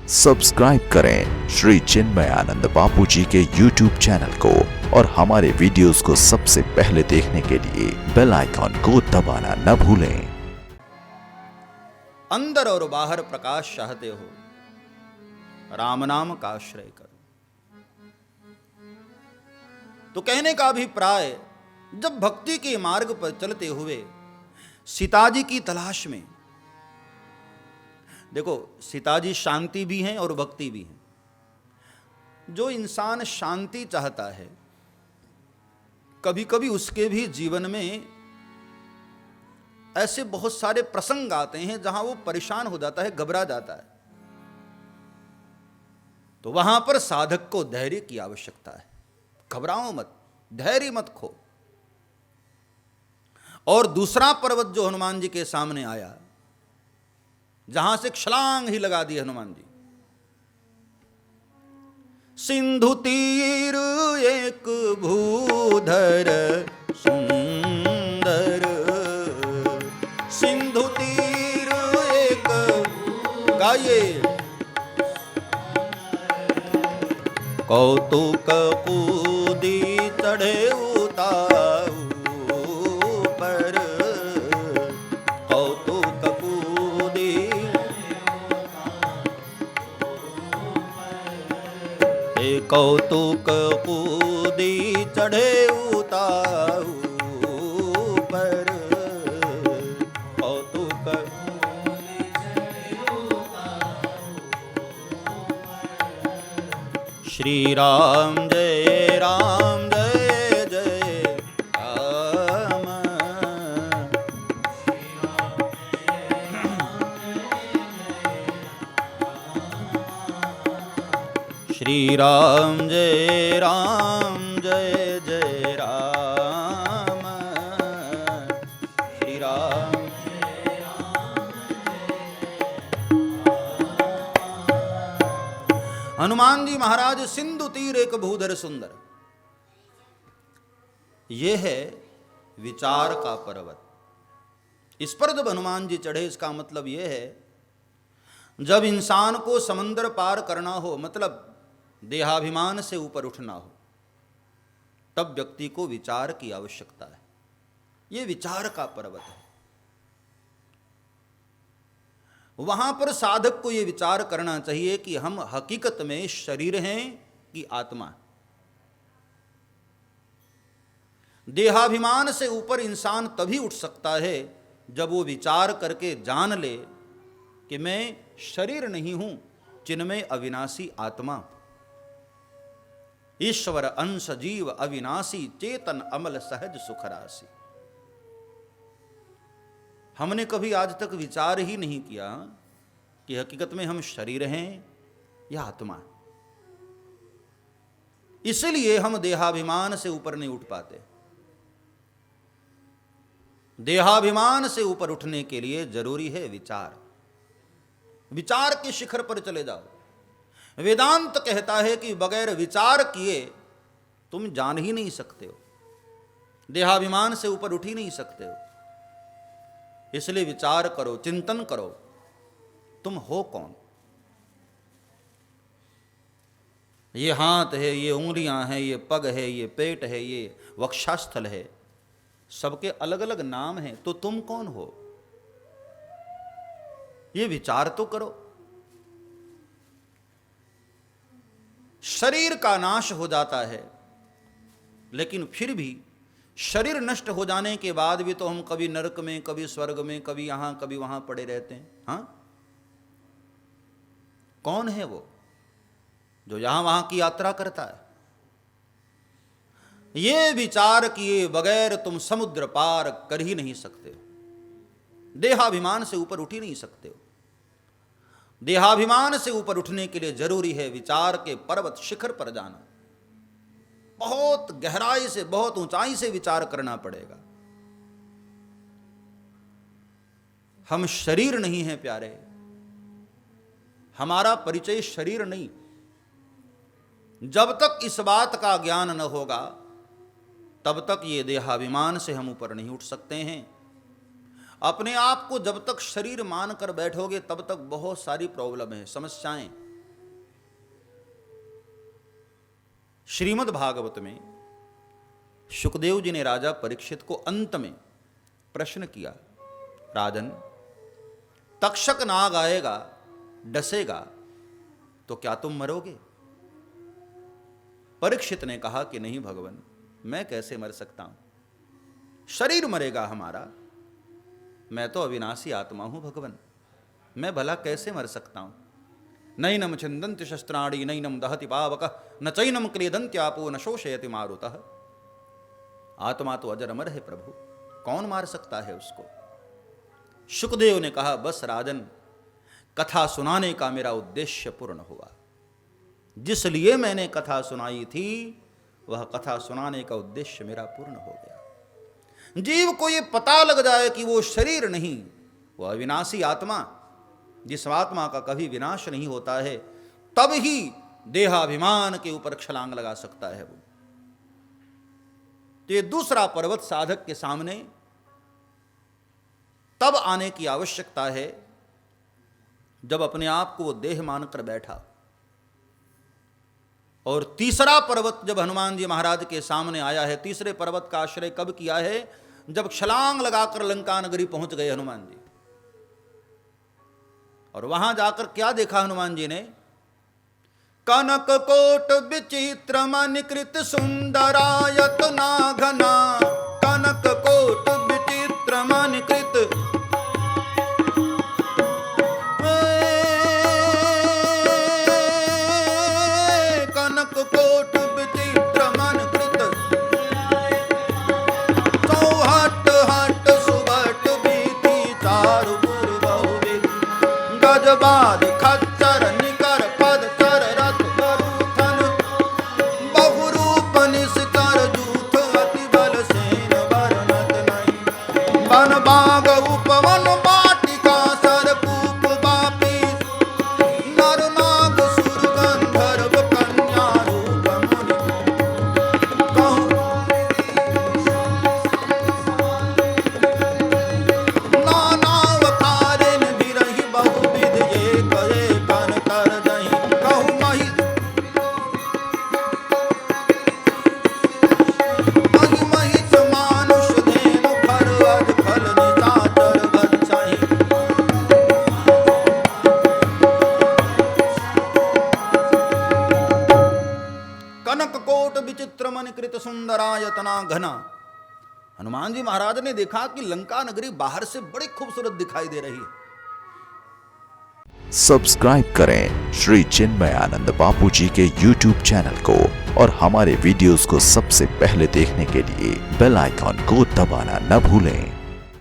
Subscribe करें श्री चिन्मयानंद बापू जी के YouTube channel को और हमारे वीडियोस को सबसे पहले देखने के लिए बेल आइकॉन को दबाना न भूलें। अंदर और बाहर प्रकाश चाहते हो, राम नाम का आश्रय करो। तो कहने का अभिप्राय, जब भक्ति के मार्ग पर चलते हुए सीताजी की तलाश में, देखो सीताजी शांति भी हैं और भक्ति भी हैं। जो इंसान शांति चाहता है, कभी कभी उसके भी जीवन में ऐसे बहुत सारे प्रसंग आते हैं जहां वो परेशान हो जाता है, घबरा जाता है। तो वहां पर साधक को धैर्य की आवश्यकता है। घबराओ मत, धैर्य मत खो। और दूसरा पर्वत जो हनुमान जी के सामने आया, जहां से छलांग ही लगा दी हनुमान जी। सिंधु तीर एक भूधर सुंदर, सिंधु तीर एक, गाइए, कौतुक कूदी चढ़े उताऊ पर, कौतुक कूदी, कौतुक कूदी चढ़े उताऊ पर, कौतुक। श्री राम जय राम जय जय राम, श्री राम जय राम जय जय राम, श्री राम। हनुमान जी महाराज सिंधु तीर एक भूधर सुंदर, यह है विचार का पर्वत। इस पर जब हनुमान जी चढ़े, इसका मतलब यह है, जब इंसान को समंदर पार करना हो, मतलब देहाभिमान से ऊपर उठना हो, तब व्यक्ति को विचार की आवश्यकता है। यह विचार का पर्वत है। वहां पर साधक को यह विचार करना चाहिए कि हम हकीकत में शरीर हैं कि आत्मा। देहाभिमान से ऊपर इंसान तभी उठ सकता है जब वो विचार करके जान ले कि मैं शरीर नहीं हूं, चिन्मय अविनाशी आत्मा, ईश्वर अंश जीव अविनाशी, चेतन अमल सहज सुखराशि। हमने कभी आज तक विचार ही नहीं किया कि हकीकत में हम शरीर हैं या आत्मा। इसलिए हम देहाभिमान से ऊपर नहीं उठ पाते। देहाभिमान से ऊपर उठने के लिए जरूरी है विचार। विचार के शिखर पर चले जाओ। वेदांत कहता है कि बगैर विचार किए तुम जान ही नहीं सकते हो, देहाभिमान से ऊपर उठ ही नहीं सकते हो। इसलिए विचार करो, चिंतन करो, तुम हो कौन। ये हाथ है, ये उंगलियां हैं, ये पग है, ये पेट है, ये वक्षास्थल है, सबके अलग अलग नाम हैं, तो तुम कौन हो, ये विचार तो करो। शरीर का नाश हो जाता है, लेकिन फिर भी शरीर नष्ट हो जाने के बाद भी तो हम कभी नरक में, कभी स्वर्ग में, कभी यहां कभी वहां पड़े रहते हैं। हां, कौन है वो जो यहां वहां की यात्रा करता है। ये विचार किए बगैर तुम समुद्र पार कर ही नहीं सकते हो, देहाभिमान से ऊपर उठ ही नहीं सकते हो। देहाभिमान से ऊपर उठने के लिए जरूरी है विचार के पर्वत शिखर पर जाना। बहुत गहराई से, बहुत ऊंचाई से विचार करना पड़ेगा। हम शरीर नहीं हैं प्यारे, हमारा परिचय शरीर नहीं। जब तक इस बात का ज्ञान न होगा, तब तक ये देहाभिमान से हम ऊपर नहीं उठ सकते हैं। अपने आप को जब तक शरीर मानकर बैठोगे तब तक बहुत सारी प्रॉब्लम है, समस्याएं। श्रीमद् भागवत में शुकदेव जी ने राजा परीक्षित को अंत में प्रश्न किया, राजन, तक्षक नाग आएगा, डसेगा तो क्या तुम मरोगे? परीक्षित ने कहा कि नहीं भगवान, मैं कैसे मर सकता हूं, शरीर मरेगा हमारा, मैं तो अविनाशी आत्मा हूं भगवान, मैं भला कैसे मर सकता हूं? नैनम छिन्दन्ति शस्त्राणि नैनम दहति पावकः न चैनम क्रीदन्त्यापो न शोषयति मारुतः। आत्मा तो अजर अमर है प्रभु, कौन मार सकता है उसको? शुकदेव ने कहा, बस राजन, कथा सुनाने का मेरा उद्देश्य पूर्ण हुआ। जिस लिए मैंने कथा सुनाई थी वह कथा सुनाने का उद्देश्य मेरा पूर्ण हो गया। जीव को यह पता लग जाए कि वो शरीर नहीं, वह अविनाशी आत्मा, जिस आत्मा का कभी विनाश नहीं होता है, तब ही देहाभिमान के ऊपर छलांग लगा सकता है वो। तो ये दूसरा पर्वत साधक के सामने तब आने की आवश्यकता है जब अपने आप को वो देह मानकर बैठा। और तीसरा पर्वत जब हनुमान जी महाराज के सामने आया है, तीसरे पर्वत का आश्रय कब किया है? जब छलांग लगाकर लंका नगरी पहुंच गए हनुमान जी। और वहां जाकर क्या देखा हनुमान जी ने? कनक कोट विचित्र मनिकृत सुंदरायतना घना, कनक कोट विचित्र मनिकृत, कनक कोट विचित्र मनिकृत, चौहट हट सुबट बीती चारु पुर बहुविध, गजबाद खच्चर निकर पद चर रथ बरूथन, बहुरूप निस्तर जूथ अति बल सेन बरनत नहीं, वन बाग उपवन बाटिका सरकूप बापी, नर नाग सुर गंधर्व कन्या रूप मुनि, कहूँ नाना अवतारिन बिरहि बहुविध ये कहे कन कर दहीं, कहूँ मही महिष मानुष धेनु खर अज खल निशाचर गच्छहीं, कनक कोट विचित्र मनिकृत सुंदरायतना घना। हनुमान जी महाराज ने देखा कि लंका नगरी बाहर से बड़ी खूबसूरत दिखाई दे रही है। सब्सक्राइब करें श्री चिन्मयानंद बापू जी के YouTube चैनल को और हमारे वीडियोस को सबसे पहले देखने के लिए बेल आइकॉन को दबाना न भूलें।